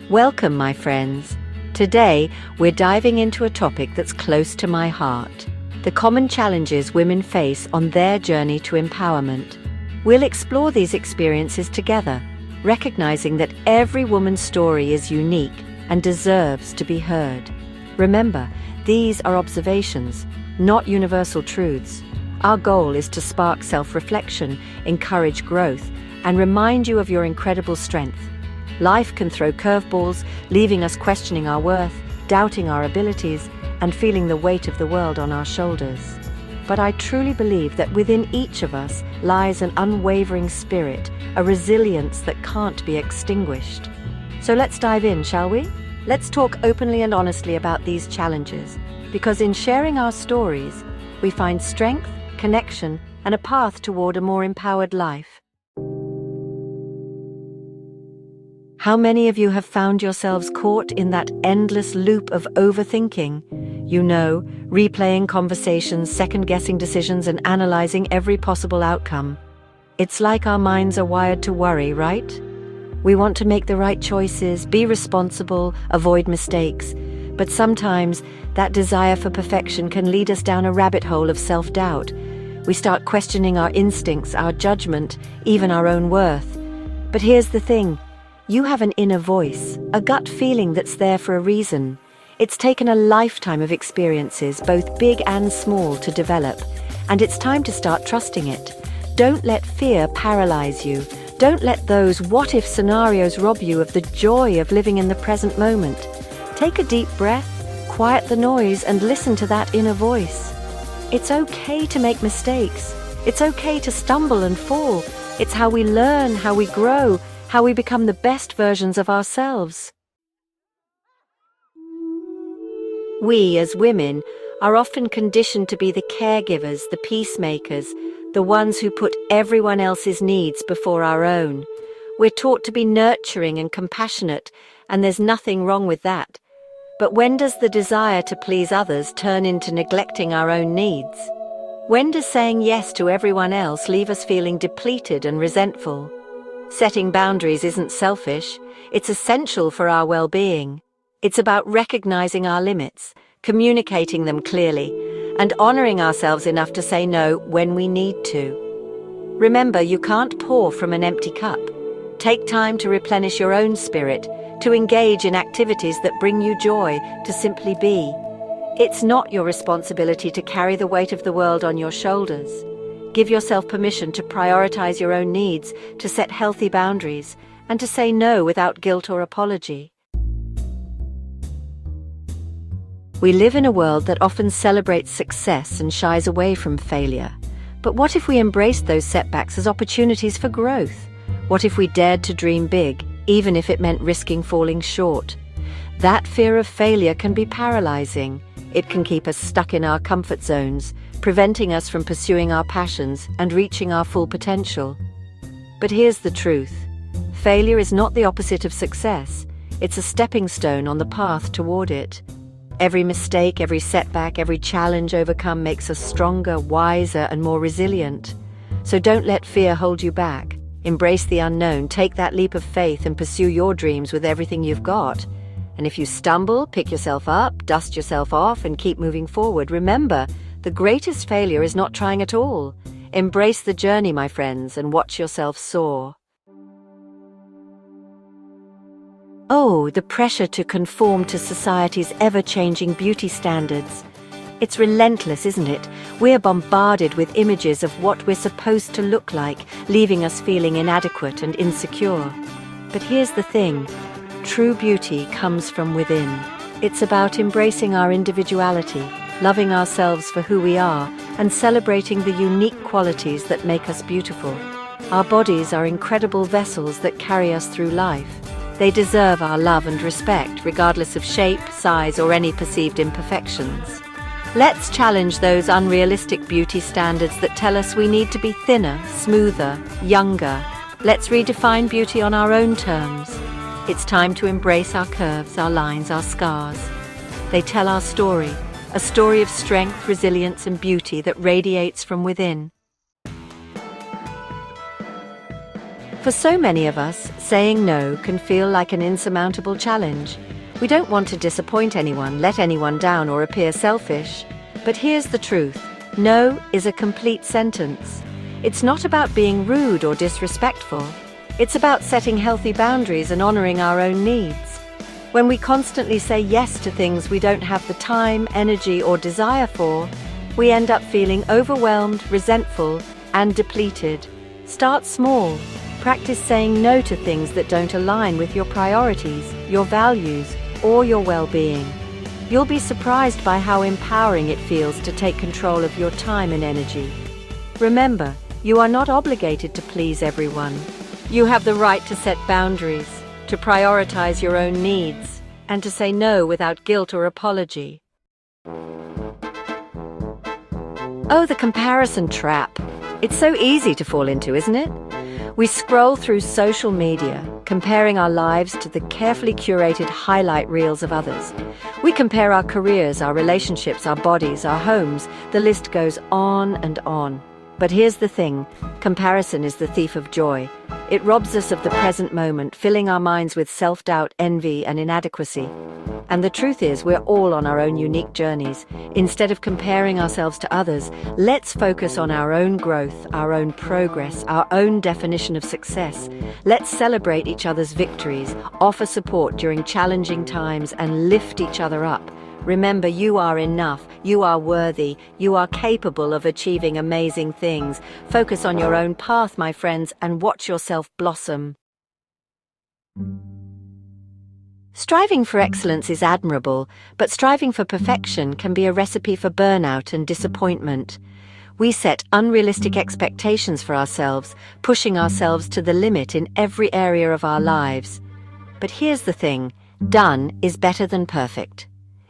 Welcome, my friends. Today, we're diving into a topic that's close to my heart: the common challenges women face on their journey to empowerment. We'll explore these experiences together, recognizing that every woman's story is unique and deserves to be heard. Remember, these are observations, not universal truths. Our goal is to spark self-reflection, encourage growth, and remind you of your incredible strength. Life can throw curveballs, leaving us questioning our worth, doubting our abilities, and feeling the weight of the world on our shoulders. But I truly believe that within each of us lies an unwavering spirit, a resilience that can't be extinguished. So let's dive in, shall we? Let's talk openly and honestly about these challenges, because in sharing our stories, we find strength, connection, and a path toward a more empowered life. How many of you have found yourselves caught in that endless loop of overthinking? Replaying conversations, second-guessing decisions, and analyzing every possible outcome. It's like our minds are wired to worry, right? We want to make the right choices, be responsible, avoid mistakes. But sometimes, that desire for perfection can lead us down a rabbit hole of self-doubt. We start questioning our instincts, our judgment, even our own worth. But here's the thing. You have an inner voice, a gut feeling that's there for a reason. It's taken a lifetime of experiences, both big and small, to develop, and it's time to start trusting it. Don't let fear paralyze you. Don't let those what-if scenarios rob you of the joy of living in the present moment. Take a deep breath, quiet the noise, and listen to that inner voice. It's okay to make mistakes. It's okay to stumble and fall. It's how we learn, how we grow, how we become the best versions of ourselves. We, as women, are often conditioned to be the caregivers, the peacemakers, the ones who put everyone else's needs before our own. We're taught to be nurturing and compassionate, and there's nothing wrong with that. But when does the desire to please others turn into neglecting our own needs? When does saying yes to everyone else leave us feeling depleted and resentful? Setting boundaries isn't selfish, it's essential for our well-being. It's about recognizing our limits, communicating them clearly, and honoring ourselves enough to say no when we need to. Remember, you can't pour from an empty cup. Take time to replenish your own spirit, to engage in activities that bring you joy, to simply be. It's not your responsibility to carry the weight of the world on your shoulders. Give yourself permission to prioritize your own needs, to set healthy boundaries, and to say no without guilt or apology. We live in a world that often celebrates success and shies away from failure. But what if we embraced those setbacks as opportunities for growth? What if we dared to dream big, even if it meant risking falling short? That fear of failure can be paralyzing. It can keep us stuck in our comfort zones, preventing us from pursuing our passions and reaching our full potential. But here's the truth. Failure is not the opposite of success. It's a stepping stone on the path toward it. Every mistake, every setback, every challenge overcome makes us stronger, wiser, and more resilient. So don't let fear hold you back. Embrace the unknown, take that leap of faith, and pursue your dreams with everything you've got. And if you stumble, pick yourself up, dust yourself off, and keep moving forward. Remember, the greatest failure is not trying at all. Embrace the journey, my friends, and watch yourself soar. Oh, the pressure to conform to society's ever-changing beauty standards. It's relentless, isn't it? We're bombarded with images of what we're supposed to look like, leaving us feeling inadequate and insecure. But here's the thing. True beauty comes from within. It's about embracing our individuality, loving ourselves for who we are, and celebrating the unique qualities that make us beautiful. Our bodies are incredible vessels that carry us through life. They deserve our love and respect, regardless of shape, size, or any perceived imperfections. Let's challenge those unrealistic beauty standards that tell us we need to be thinner, smoother, younger. Let's redefine beauty on our own terms. It's time to embrace our curves, our lines, our scars. They tell our story, a story of strength, resilience, and beauty that radiates from within. For so many of us, saying no can feel like an insurmountable challenge. We don't want to disappoint anyone, let anyone down, or appear selfish. But here's the truth. No is a complete sentence. It's not about being rude or disrespectful. It's about setting healthy boundaries and honoring our own needs. When we constantly say yes to things we don't have the time, energy, or desire for, we end up feeling overwhelmed, resentful, and depleted. Start small. Practice saying no to things that don't align with your priorities, your values, or your well-being. You'll be surprised by how empowering it feels to take control of your time and energy. Remember, you are not obligated to please everyone. You have the right to set boundaries, to prioritize your own needs, and to say no without guilt or apology. Oh, the comparison trap. It's so easy to fall into, isn't it? We scroll through social media, comparing our lives to the carefully curated highlight reels of others. We compare our careers, our relationships, our bodies, our homes. The list goes on and on. But here's the thing, comparison is the thief of joy. It robs us of the present moment, filling our minds with self-doubt, envy, and inadequacy. And the truth is, we're all on our own unique journeys. Instead of comparing ourselves to others, let's focus on our own growth, our own progress, our own definition of success. Let's celebrate each other's victories, offer support during challenging times, and lift each other up. Remember, you are enough, you are worthy, you are capable of achieving amazing things. Focus on your own path, my friends, and watch yourself blossom. Striving for excellence is admirable, but striving for perfection can be a recipe for burnout and disappointment. We set unrealistic expectations for ourselves, pushing ourselves to the limit in every area of our lives. But here's the thing, done is better than perfect.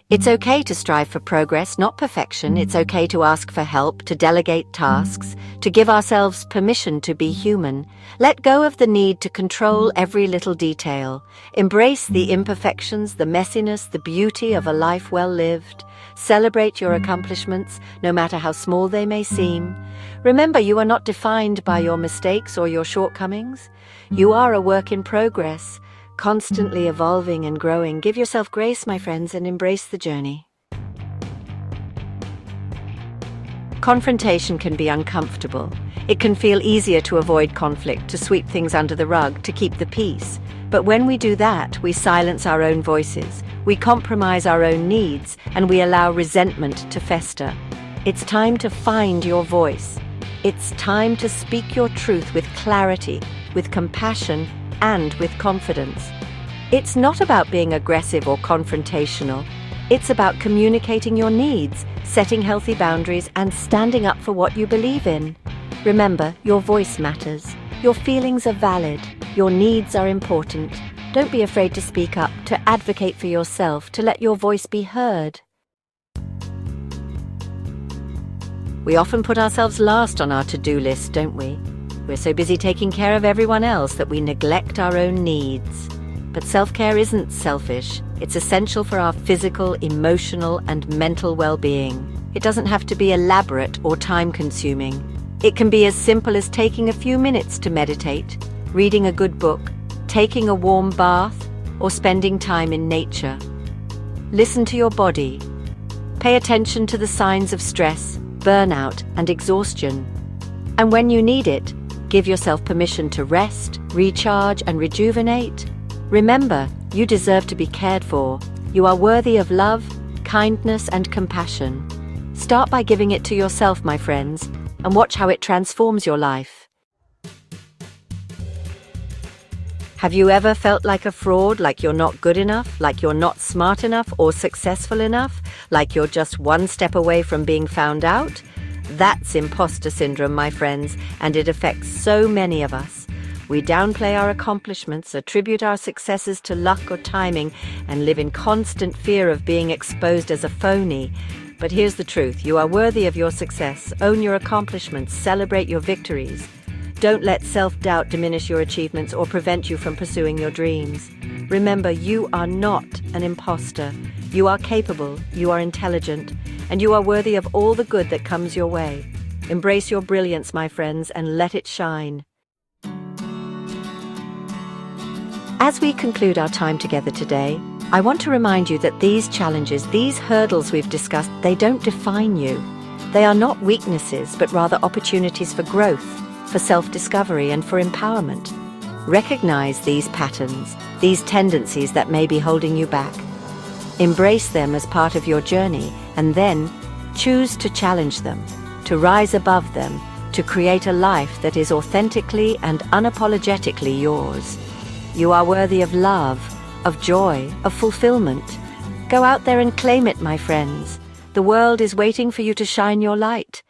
It's okay to strive for progress, not perfection. It's okay to ask for help, to delegate tasks, to give ourselves permission to be human. Let go of the need to control every little detail. Embrace the imperfections, the messiness, the beauty of a life well lived. Celebrate your accomplishments, no matter how small they may seem. Remember, you are not defined by your mistakes or your shortcomings. You are a work in progress, constantly evolving and growing. Give yourself grace, my friends, and embrace the journey. Confrontation can be uncomfortable. It can feel easier to avoid conflict, to sweep things under the rug, to keep the peace. But when we do that, we silence our own voices, we compromise our own needs, and we allow resentment to fester. It's time to find your voice. It's time to speak your truth with clarity, with compassion, and with confidence. It's not about being aggressive or confrontational. It's about communicating your needs, setting healthy boundaries, and standing up for what you believe in. Remember, your voice matters. Your feelings are valid. Your needs are important. Don't be afraid to speak up, to advocate for yourself, to let your voice be heard. We often put ourselves last on our to-do list, don't we? We're so busy taking care of everyone else that we neglect our own needs. But self-care isn't selfish. It's essential for our physical, emotional, and mental well-being. It doesn't have to be elaborate or time-consuming. It can be as simple as taking a few minutes to meditate, reading a good book, taking a warm bath, or spending time in nature. Listen to your body. Pay attention to the signs of stress, burnout, and exhaustion. And when you need it, give yourself permission to rest, recharge, and rejuvenate. Remember, you deserve to be cared for. You are worthy of love, kindness, and compassion. Start by giving it to yourself, my friends, and watch how it transforms your life. Have you ever felt like a fraud, like you're not good enough, like you're not smart enough or successful enough, like you're just one step away from being found out? That's imposter syndrome, my friends, and it affects so many of us. We downplay our accomplishments, attribute our successes to luck or timing, and live in constant fear of being exposed as a phony. But here's the truth. You are worthy of your success. Own your accomplishments. Celebrate your victories. Don't let self-doubt diminish your achievements or prevent you from pursuing your dreams. Remember, you are not an imposter. You are capable, you are intelligent, and you are worthy of all the good that comes your way. Embrace your brilliance, my friends, and let it shine. As we conclude our time together today, I want to remind you that these challenges, these hurdles we've discussed, they don't define you. They are not weaknesses, but rather opportunities for growth, for self-discovery, and for empowerment. Recognize these patterns, these tendencies that may be holding you back. Embrace them as part of your journey, and then choose to challenge them, to rise above them, to create a life that is authentically and unapologetically yours. You are worthy of love, of joy, of fulfillment. Go out there and claim it, my friends. The world is waiting for you to shine your light.